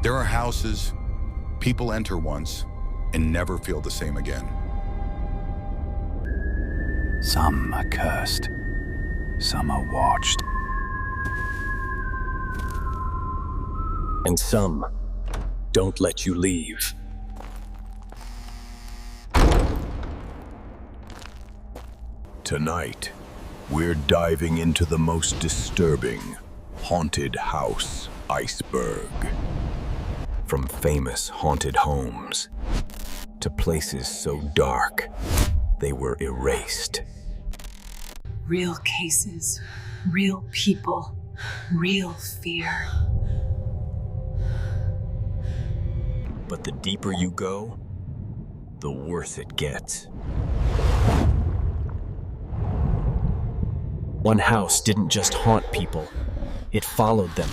There are houses people enter once and never feel the same again. Some are cursed, some are watched. And some don't let you leave. Tonight, we're diving into the most disturbing Haunted House Iceberg. From famous haunted homes to places so dark they were erased. Real cases, real people, real fear. But the deeper you go, the worse it gets. One house didn't just haunt people, it followed them.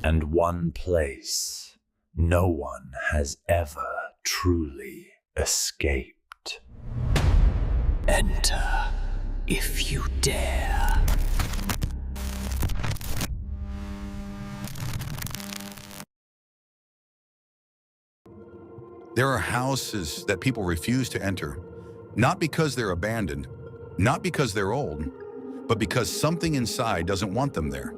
And one place no one has ever truly escaped. Enter if you dare. There are houses that people refuse to enter, not because they're abandoned, not because they're old, but because something inside doesn't want them there.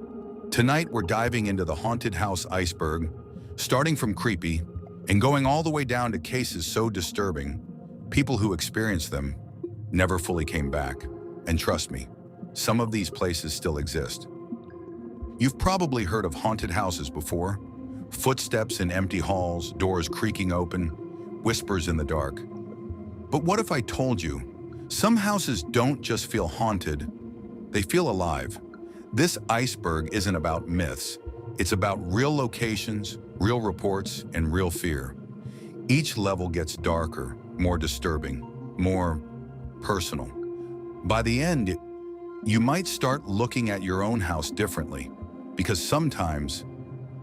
Tonight, we're diving into the Haunted House Iceberg, starting from creepy and going all the way down to cases so disturbing, people who experienced them never fully came back. And trust me, some of these places still exist. You've probably heard of haunted houses before. Footsteps in empty halls, doors creaking open, whispers in the dark. But what if I told you, some houses don't just feel haunted, they feel alive. This iceberg isn't about myths. It's about real locations, real reports, and real fear. Each level gets darker, more disturbing, more personal. By the end, you might start looking at your own house differently, because sometimes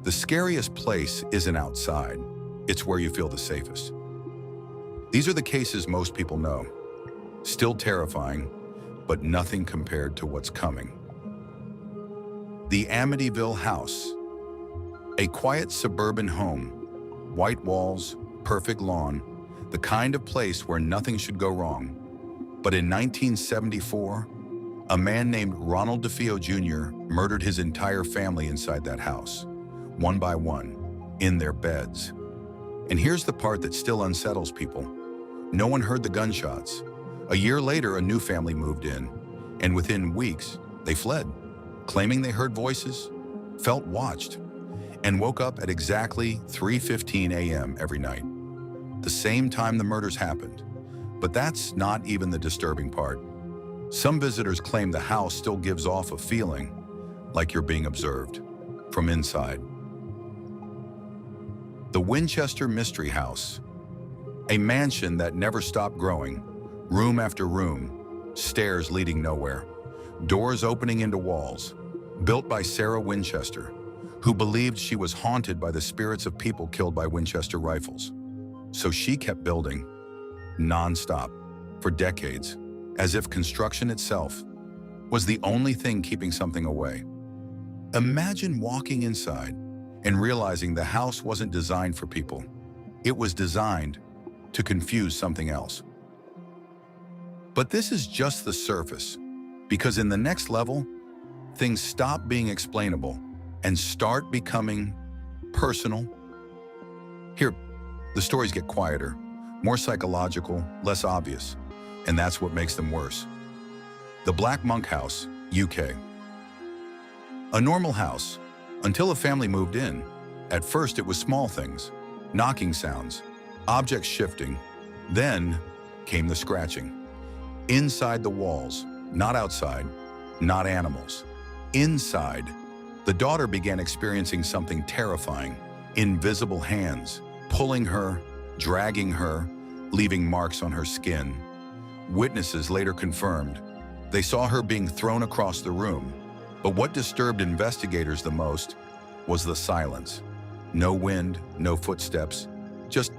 the scariest place isn't outside, it's where you feel the safest. These are the cases most people know. Still terrifying, but nothing compared to what's coming. The Amityville House, a quiet suburban home, white walls, perfect lawn, the kind of place where nothing should go wrong. But in 1974, a man named Ronald DeFeo Jr. murdered his entire family inside that house, one by one, in their beds. And here's the part that still unsettles people. No one heard the gunshots. A year later, a new family moved in, and within weeks, they fled, claiming they heard voices, felt watched, and woke up at exactly 3:15 a.m. every night, the same time the murders happened. But that's not even the disturbing part. Some visitors claim the house still gives off a feeling like you're being observed from inside. The Winchester Mystery House, a mansion that never stopped growing, room after room, stairs leading nowhere, doors opening into walls, built by Sarah Winchester, who believed she was haunted by the spirits of people killed by Winchester rifles. So she kept building, non-stop, for decades, as if construction itself was the only thing keeping something away. Imagine walking inside and realizing the house wasn't designed for people. It was designed to confuse something else. But this is just the surface, because in the next level, things stop being explainable and start becoming personal. Here, the stories get quieter, more psychological, less obvious, and that's what makes them worse. The Black Monk House, UK. A normal house, until a family moved in. At first it was small things, knocking sounds, objects shifting. Then came the scratching. Inside the walls, not outside, not animals. Inside, the daughter began experiencing something terrifying. Invisible hands, pulling her, dragging her, leaving marks on her skin. Witnesses later confirmed they saw her being thrown across the room. But what disturbed investigators the most was the silence. No wind, no footsteps, just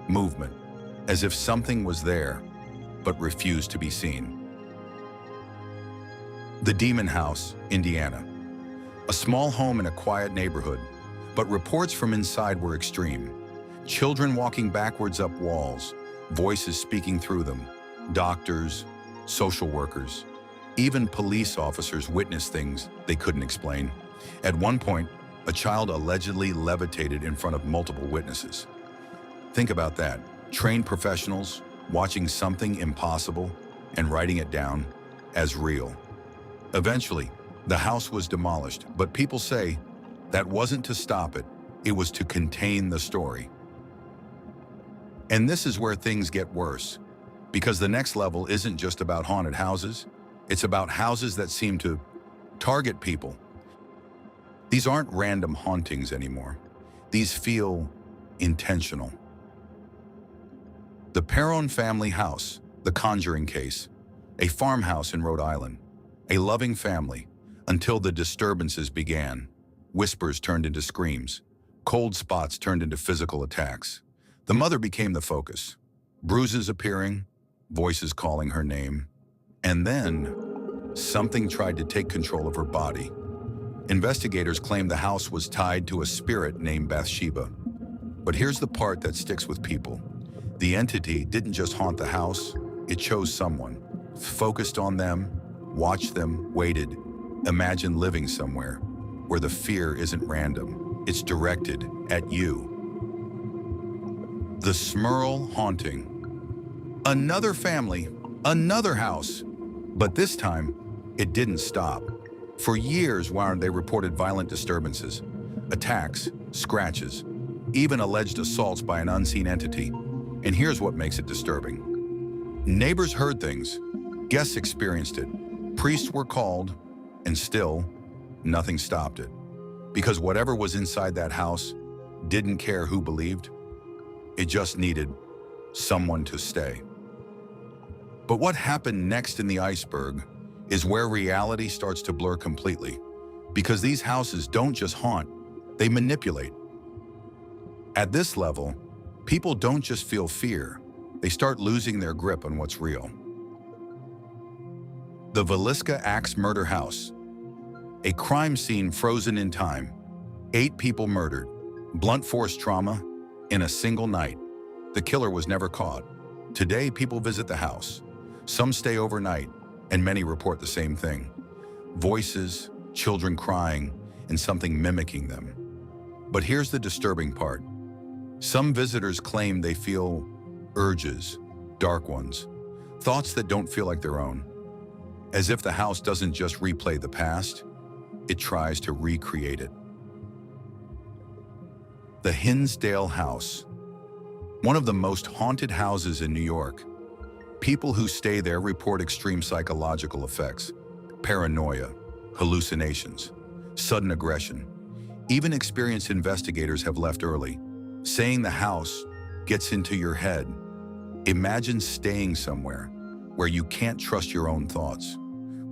movement, as if something was there, but refused to be seen. The Demon House, Indiana. A small home in a quiet neighborhood, but reports from inside were extreme. Children walking backwards up walls, voices speaking through them, doctors, social workers, even police officers witnessed things they couldn't explain. At one point, a child allegedly levitated in front of multiple witnesses. Think about that. Trained professionals watching something impossible and writing it down as real. Eventually, the house was demolished, but people say that wasn't to stop it, it was to contain the story. And this is where things get worse, because the next level isn't just about haunted houses, it's about houses that seem to target people. These aren't random hauntings anymore. These feel intentional. The Perron family house, the Conjuring case, a farmhouse in Rhode Island, a loving family, until the disturbances began. Whispers turned into screams. Cold spots turned into physical attacks. The mother became the focus. Bruises appearing, voices calling her name. And then, something tried to take control of her body. Investigators claim the house was tied to a spirit named Bathsheba. But here's the part that sticks with people. The entity didn't just haunt the house, it chose someone. Focused on them, watched them, waited. Imagine living somewhere where the fear isn't random, it's directed at you. The Smurl haunting. Another family, another house. But this time, it didn't stop. For years, they reported violent disturbances, attacks, scratches, even alleged assaults by an unseen entity. And here's what makes it disturbing. Neighbors heard things, guests experienced it, priests were called, and still, nothing stopped it. Because whatever was inside that house didn't care who believed. It just needed someone to stay. But what happened next in the iceberg is where reality starts to blur completely. Because these houses don't just haunt, they manipulate. At this level, people don't just feel fear, they start losing their grip on what's real. The Villisca Axe Murder House. A crime scene frozen in time. 8 people murdered. Blunt force trauma in a single night. The killer was never caught. Today, people visit the house. Some stay overnight, and many report the same thing. Voices, children crying, and something mimicking them. But here's the disturbing part. Some visitors claim they feel urges, dark ones, thoughts that don't feel like their own. As if the house doesn't just replay the past, it tries to recreate it. The Hinsdale House. One of the most haunted houses in New York. People who stay there report extreme psychological effects, paranoia, hallucinations, sudden aggression. Even experienced investigators have left early, saying the house gets into your head. Imagine staying somewhere where you can't trust your own thoughts,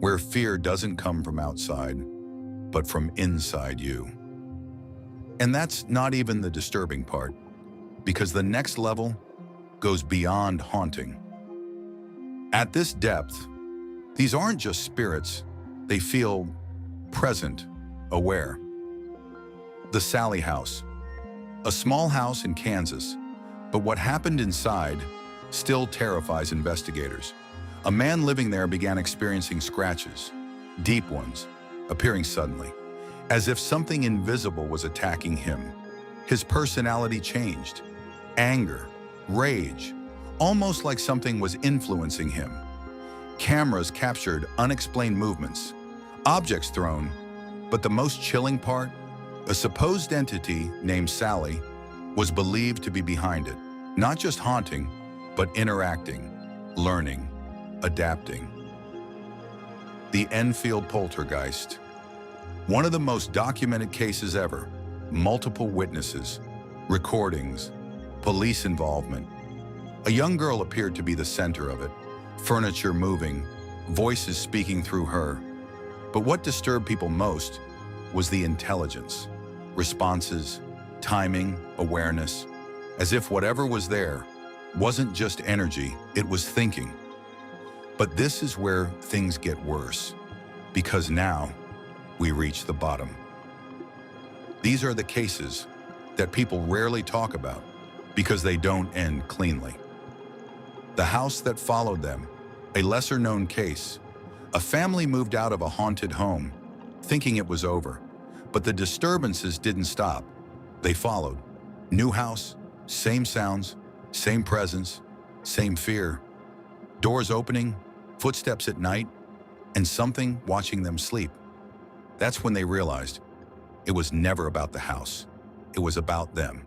where fear doesn't come from outside, but from inside you. And that's not even the disturbing part, because the next level goes beyond haunting. At this depth, these aren't just spirits, they feel present, aware. The Sally House. A small house in Kansas, but what happened inside still terrifies investigators. A man living there began experiencing scratches, deep ones, appearing suddenly, as if something invisible was attacking him. His personality changed. Anger, rage, almost like something was influencing him. Cameras captured unexplained movements, objects thrown, but the most chilling part, a supposed entity named Sally was believed to be behind it, not just haunting, but interacting, learning, adapting. The Enfield Poltergeist. One of the most documented cases ever. Multiple witnesses, recordings, police involvement. A young girl appeared to be the center of it, furniture moving, voices speaking through her. But what disturbed people most was the intelligence, responses, timing, awareness, as if whatever was there wasn't just energy, it was thinking. But this is where things get worse, because now we reach the bottom. These are the cases that people rarely talk about because they don't end cleanly. The house that followed them, a lesser-known case. A family moved out of a haunted home, thinking it was over, but the disturbances didn't stop. They followed. New house, same sounds, same presence, same fear. Doors opening, footsteps at night, and something watching them sleep. That's when they realized it was never about the house. It was about them.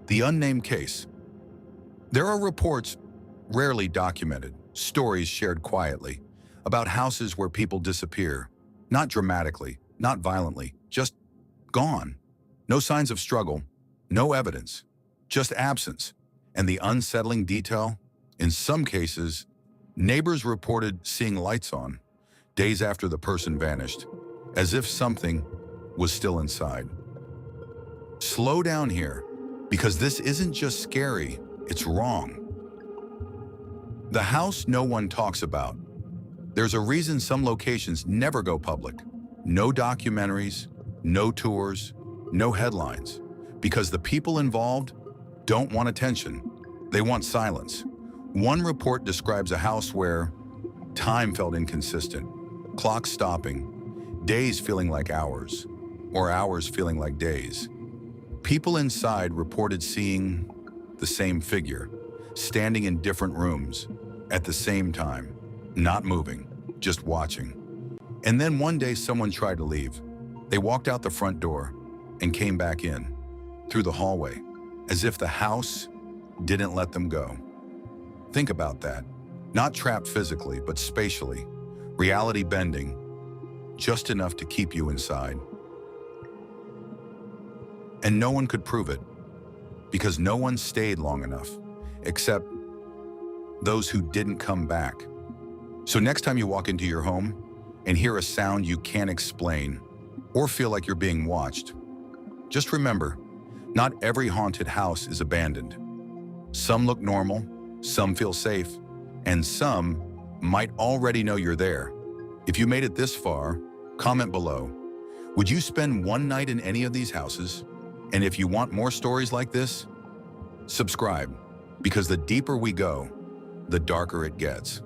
The unnamed case. There are reports, rarely documented, stories shared quietly, about houses where people disappear. Not dramatically, not violently, just gone. No signs of struggle, no evidence, just absence. And the unsettling detail, in some cases, neighbors reported seeing lights on days after the person vanished, as if something was still inside. Slow down here, because this isn't just scary, it's wrong. The house no one talks about. There's a reason some locations never go public. No documentaries, no tours, no headlines. Because the people involved don't want attention. They want silence. One report describes a house where time felt inconsistent, clocks stopping, days feeling like hours, or hours feeling like days. People inside reported seeing the same figure, standing in different rooms at the same time, not moving, just watching. And then one day someone tried to leave. They walked out the front door and came back in, through the hallway, as if the house didn't let them go. Think about that. Not trapped physically, but spatially, reality bending, just enough to keep you inside. And no one could prove it, because no one stayed long enough, except those who didn't come back. So next time you walk into your home and hear a sound you can't explain, or feel like you're being watched, just remember, not every haunted house is abandoned. Some look normal, some feel safe, and some might already know you're there. If you made it this far, comment below. Would you spend one night in any of these houses? And if you want more stories like this, subscribe, because the deeper we go, the darker it gets.